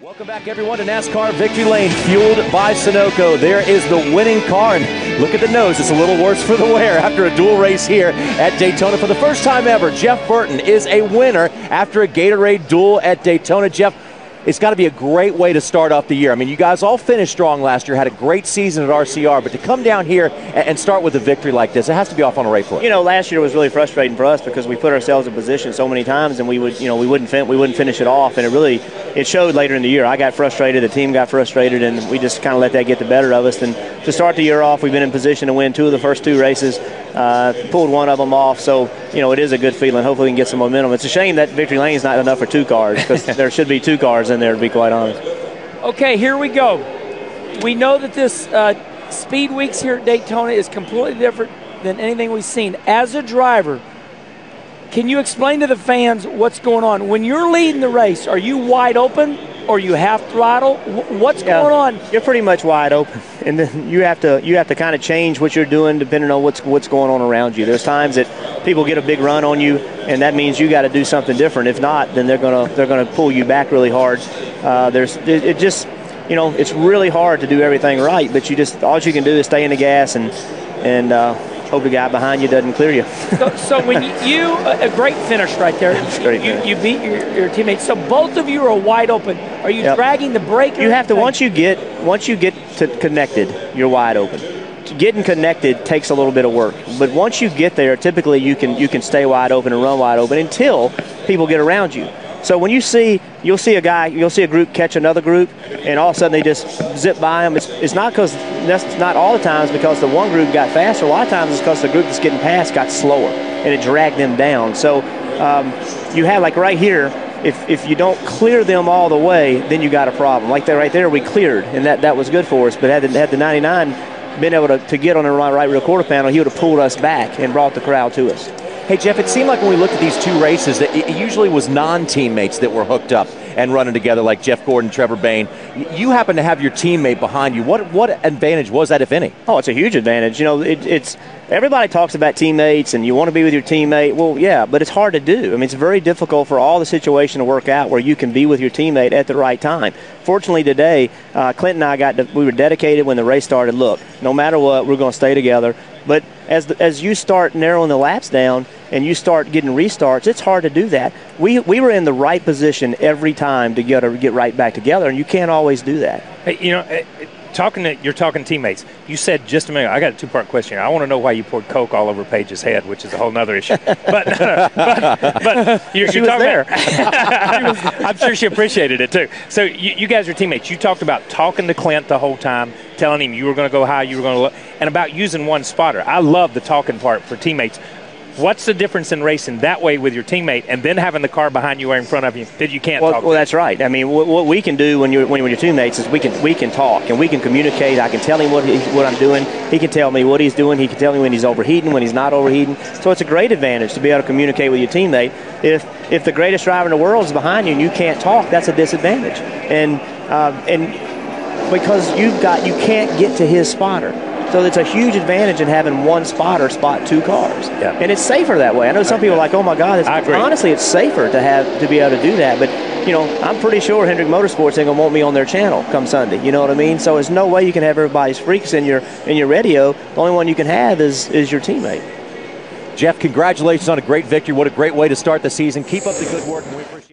Welcome back, everyone, to NASCAR Victory Lane, fueled by Sunoco. There is the winning car, and look at the nose. It's a little worse for the wear after a dual race here at Daytona. For the first time ever, Jeff Burton is a winner after a Gatorade duel at Daytona. Jeff, it's got to be a great way to start off the year. I mean, you guys all finished strong last year, had a great season at RCR, but to come down here and start with a victory like this, it has to be off on a right foot. You know, last year was really frustrating for us because we put ourselves in position so many times, and we wouldn't finish it off, and it showed later in the year. I got frustrated, the team got frustrated, and we just kind of let that get the better of us. And to start the year off, we've been in position to win two of the first two races, pulled one of them off, so it is a good feeling. Hopefully we can get some momentum. It's a shame that Victory Lane is not enough for two cars, because there should be two cars in there, to be quite honest. Okay, here we go. We know that this Speed Weeks here at Daytona is completely different than anything we've seen. As a driver, can you explain to the fans what's going on? When you're leading the race, are you wide open or you half throttle? What's going on? You're pretty much wide open, and then you have to kind of change what you're doing depending on what's going on around you. There's times that people get a big run on you, and that means you got to do something different. If not, then they're gonna pull you back really hard. It's really hard to do everything right, but all you can do is stay in the gas and hope the guy behind you doesn't clear you. So when you a great finish right there. You beat your teammates. So both of you are wide open. Are you dragging the breaker? You have to once you get to connected, you're wide open. Getting connected takes a little bit of work, but once you get there, typically you can stay wide open and run wide open until people get around you. So when you'll see a group catch another group, and all of a sudden they just zip by them. It's not because that's not all the times because the one group got faster. A lot of times it's because the group that's getting past got slower, and it dragged them down. So you have, like right here, if you don't clear them all the way, then you got a problem. Like that right there, we cleared, and that was good for us. But had the 99 been able to get on the right rear quarter panel, he would have pulled us back and brought the crowd to us. Hey, Jeff, it seemed like when we looked at these two races that it usually was non-teammates that were hooked up and running together, like Jeff Gordon, Trevor Bayne. You happen to have your teammate behind you. What advantage was that, if any? Oh, it's a huge advantage. It's everybody talks about teammates and you want to be with your teammate. Well, yeah, but it's hard to do. I mean, it's very difficult for all the situation to work out where you can be with your teammate at the right time. Fortunately today, Clint and I we were dedicated when the race started. Look, no matter what, we're going to stay together. But as you start narrowing the laps down and you start getting restarts, it's hard to do that. We were in the right position every time to get right back together, and you can't always do that. Hey, you're talking teammates. You said just a minute. I got a two-part question here. I want to know why you poured Coke all over Paige's head, which is a whole other issue. But you're talking there. I'm sure she appreciated it too. So you guys are teammates. You talked about talking to Clint the whole time, telling him you were going to go high, you were going to look, and about using one spotter. I love the talking part for teammates. What's the difference in racing that way with your teammate and then having the car behind you or in front of you that you can't talk to? Well, that's right. I mean, what we can do when you're with your teammates is we can talk and we can communicate. I can tell him what I'm doing. He can tell me what he's doing. He can tell me when he's overheating, when he's not overheating. So it's a great advantage to be able to communicate with your teammate. If the greatest driver in the world is behind you and you can't talk, that's a disadvantage. And because you can't get to his spotter. So it's a huge advantage in having one spotter spot two cars. Yeah. And it's safer that way. I know some people are like, oh my God, honestly it's safer to be able to do that. But I'm pretty sure Hendrick Motorsports ain't gonna want me on their channel come Sunday. You know what I mean? So there's no way you can have everybody's freaks in your radio. The only one you can have is your teammate. Jeff, congratulations on a great victory. What a great way to start the season. Keep up the good work, and we appreciate it.